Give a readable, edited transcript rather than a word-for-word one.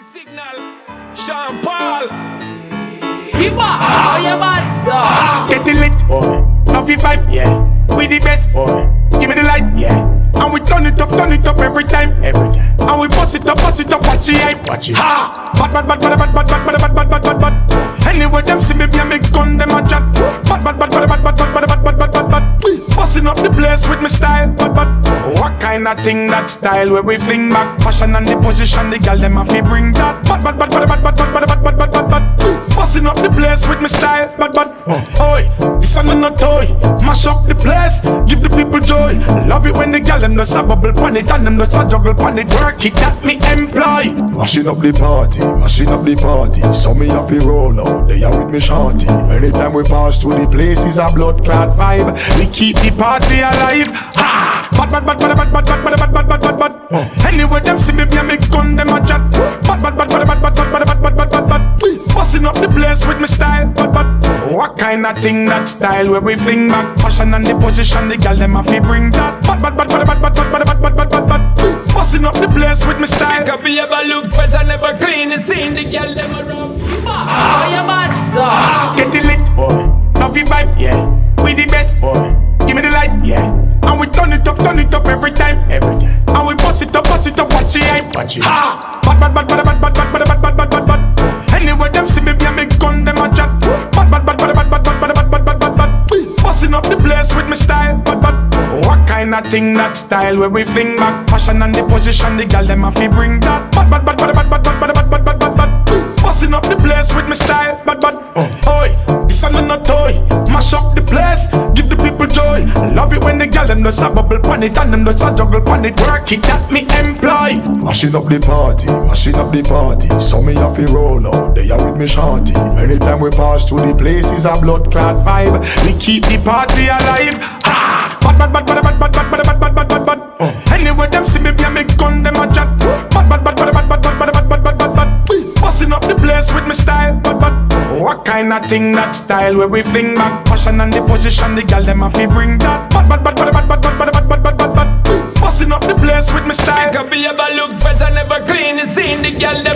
Signal, Sean Paul. Kybba, how you bad, sir? Get it lit, love you vibe, yeah. We the best, give me the light, yeah. And we turn it up every time. And we bust it up, watch the hype. Ha! Bad. Anyway, them see me, me gun, them a chat. Bad. Busting up the place with me style. Bad. What kind of thing that style where we fling back? Passion and the position, the girl them a fi bring that. Bad. Busting up the place with me style. Bad. Oi, this ain't no toy. Mash up the place, give the people joy. Love it when the girl them does a bubble pan it and them does a juggle pan it. Work it that me employ. Mashing up the party. So me have to roll out, they are with me shorty. Anytime we pass through the place is a blood clot vibe. We keep the party alive. Ha! Bad. Anyway, them see me, me gun, them a chat. Bad. Busting up the place with me style. Bad. What kind of thing that style where we fling back? Passion and the position, the girl them a fi bring that. Bad. Busting up the place with me style. Could be ever look fresh and never clean. The scene, the girl them around. Kybba, how you bad, sir? Get it lit, love you vibe, yeah. We the best, give me the light, yeah. And we turn it up every time. And we bust it up, watch the hype. Ha! Bad. Anyway, them see me, me gun, them a chat. Bad. Busting up the place with me style. Bad. What kind of thing that style where we fling back? Passion and the position, the girl them a fi bring that. Bad. Busting up the place with me style. Bad. Oi, this ain't no toy. Mash up the place, give the people joy. Love it when the girl them does a bubble pan it and them does a juggle pan it. Work it that me employ. Mashing up the party. So me have to roll out, they are with me shorty. Anytime we pass through the place is a blood clot vibe. We keep the party alive. Ha! Bad. Anyway, them see me, me gun, them a chat. Bad. Busting up the place with me style. Bad. What kind of thing that style where we fling back? Passion and the position, the girl them a fi bring that. Bad. Busting up the place with me style. Could be ever look fresh and never clean. The scene, the girl them